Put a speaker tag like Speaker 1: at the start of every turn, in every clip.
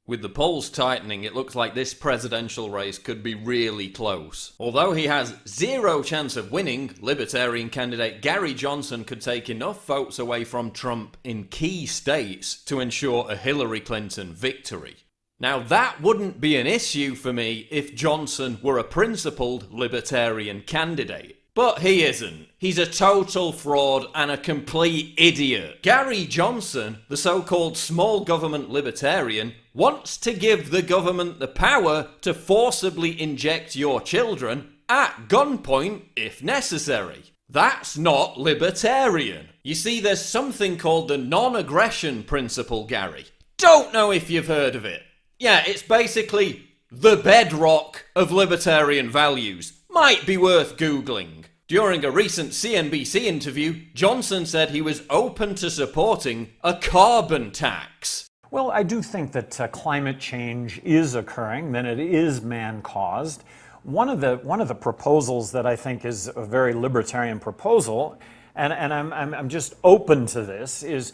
Speaker 1: With the polls tightening, it looks like this presidential race could be really close. Although he has zero chance of winning, Libertarian candidate Gary Johnson could take enough votes away from Trump in key states to ensure a Hillary Clinton victory. Now that wouldn't be an issue for me if Johnson were a principled Libertarian candidate. But he isn't. He's a total fraud and a complete idiot. Gary Johnson, the so-called small government libertarian, wants to give the government the power to forcibly inject your children at gunpoint if necessary. That's not libertarian. You see, there's something called the non-aggression principle, Gary. Don't know if you've heard of it. Yeah, it's basically the bedrock of libertarian values. Might be worth Googling. During a recent CNBC interview, Johnson said he was open to supporting a carbon tax.
Speaker 2: Well, I do think that climate change is occurring, that it is man-caused. One of the proposals that I think is a very libertarian proposal, and I'm just open to this, is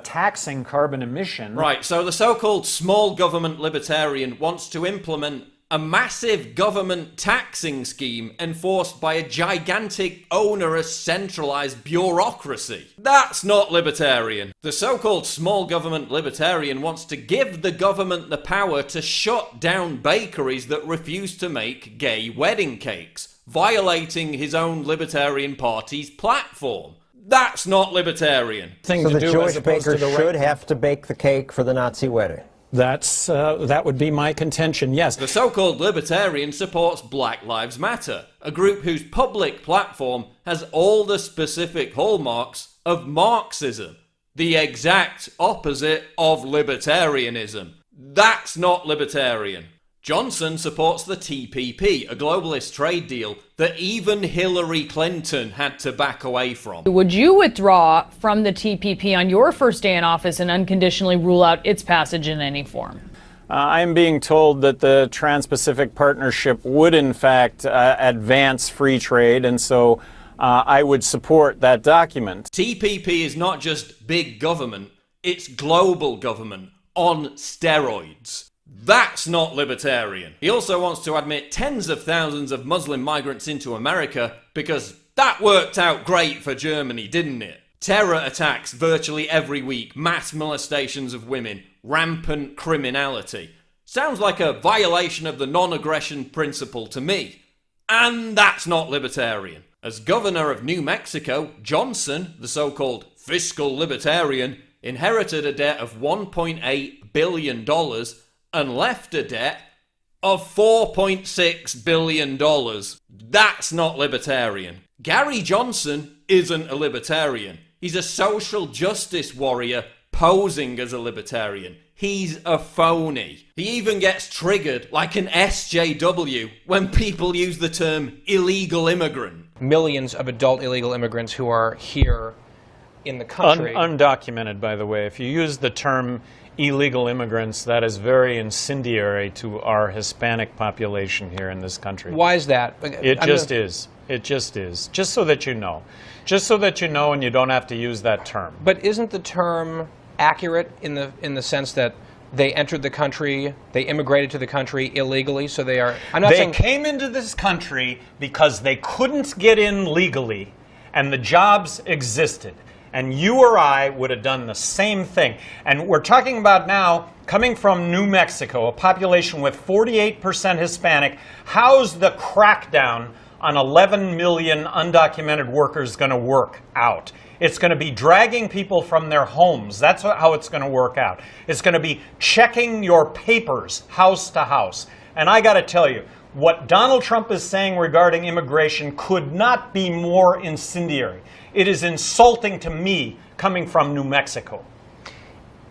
Speaker 2: taxing carbon emission.
Speaker 1: Right, so the so-called small government libertarian wants to implement a massive government taxing scheme enforced by a gigantic, onerous, centralized bureaucracy. That's not libertarian. The so-called small government libertarian wants to give the government the power to shut down bakeries that refuse to make gay wedding cakes, violating his own Libertarian Party's platform. That's not libertarian.
Speaker 3: So the Jewish baker should have to bake the cake for the Nazi wedding.
Speaker 2: That would be my contention, yes.
Speaker 1: The so-called libertarian supports Black Lives Matter, a group whose public platform has all the specific hallmarks of Marxism, the exact opposite of libertarianism. That's not libertarian. Johnson supports the TPP, a globalist trade deal that even Hillary Clinton had to back away from.
Speaker 4: Would you withdraw from the TPP on your first day in office and unconditionally rule out its passage in any form?
Speaker 2: I am being told that the Trans-Pacific Partnership would in fact advance free trade, and so I would support that document.
Speaker 1: TPP is not just big government, it's global government on steroids. That's not libertarian. He also wants to admit tens of thousands of Muslim migrants into America because that worked out great for Germany, didn't it? Terror attacks virtually every week, mass molestations of women, rampant criminality. Sounds like a violation of the non-aggression principle to me. And that's not libertarian. As governor of New Mexico, Johnson, the so-called fiscal libertarian, inherited a debt of $1.8 billion and left a debt of $4.6 billion. That's not libertarian. Gary Johnson isn't a libertarian. He's a social justice warrior posing as a libertarian. He's a phony. He even gets triggered like an SJW when people use the term illegal immigrant.
Speaker 5: Millions of adult illegal immigrants who are here in the country.
Speaker 2: Undocumented, by the way. If you use the term illegal immigrants, that is very incendiary to our Hispanic population here in this country.
Speaker 5: Why is that?
Speaker 2: It just is. It just is. Just so that you know. Just so that you know and you don't have to use that term.
Speaker 5: But isn't the term accurate in the sense that they entered the country, they immigrated to the country illegally, so they are...
Speaker 2: They came into this country because they couldn't get in legally, and the jobs existed. And you or I would have done the same thing. And we're talking about now, coming from New Mexico, a population with 48% Hispanic, how's the crackdown on 11 million undocumented workers going to work out? It's going to be dragging people from their homes. That's how it's going to work out. It's going to be checking your papers house to house. And I got to tell you, what Donald Trump is saying regarding immigration could not be more incendiary. It is insulting to me coming from New Mexico.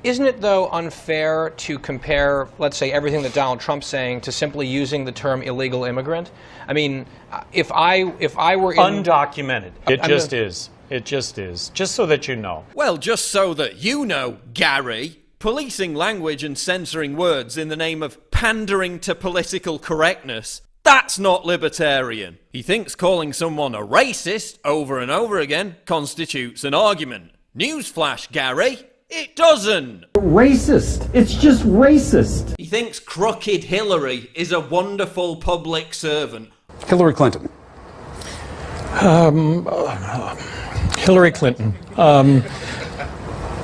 Speaker 5: Isn't it, though, unfair to compare, let's say, everything that Donald Trump's saying to simply using the term illegal immigrant? I mean, if I were in...
Speaker 2: Undocumented. It just is. It just is. Just so that you know.
Speaker 1: Well, just so that you know, Gary, policing language and censoring words in the name of pandering to political correctness, that's not libertarian. He thinks calling someone a racist over and over again constitutes an argument. Newsflash, Gary. It doesn't.
Speaker 6: Racist. It's just racist.
Speaker 1: He thinks crooked Hillary is a wonderful public servant.
Speaker 7: Hillary Clinton.
Speaker 2: Hillary Clinton. A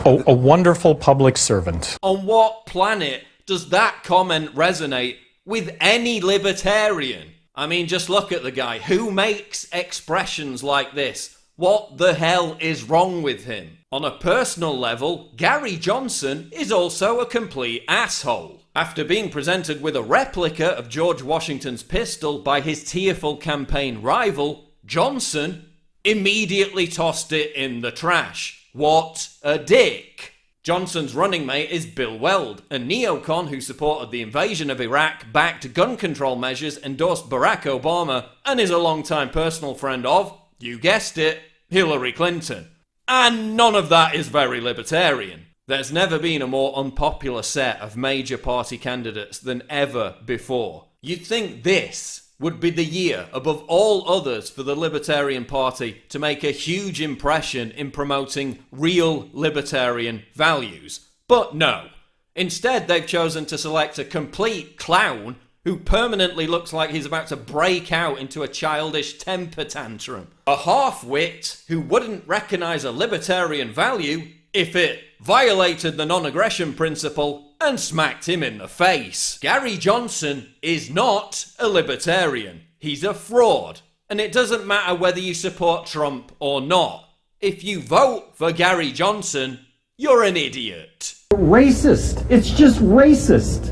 Speaker 2: wonderful public servant.
Speaker 1: On what planet does that comment resonate with any libertarian? I mean, just look at the guy. Who makes expressions like this? What the hell is wrong with him? On a personal level, Gary Johnson is also a complete asshole. After being presented with a replica of George Washington's pistol by his tearful campaign rival, Johnson immediately tossed it in the trash. What a dick. Johnson's running mate is Bill Weld, a neocon who supported the invasion of Iraq, backed gun control measures, endorsed Barack Obama, and is a longtime personal friend of, you guessed it, Hillary Clinton. And none of that is very libertarian. There's never been a more unpopular set of major party candidates than ever before. You'd think this would be the year above all others for the Libertarian Party to make a huge impression in promoting real libertarian values. But no. Instead, they've chosen to select a complete clown who permanently looks like he's about to break out into a childish temper tantrum. A half-wit who wouldn't recognise a libertarian value if it violated the non-aggression principle and smacked him in the face. Gary Johnson is not a libertarian. He's a fraud. And it doesn't matter whether you support Trump or not. If you vote for Gary Johnson, you're an idiot.
Speaker 6: Racist. It's just racist.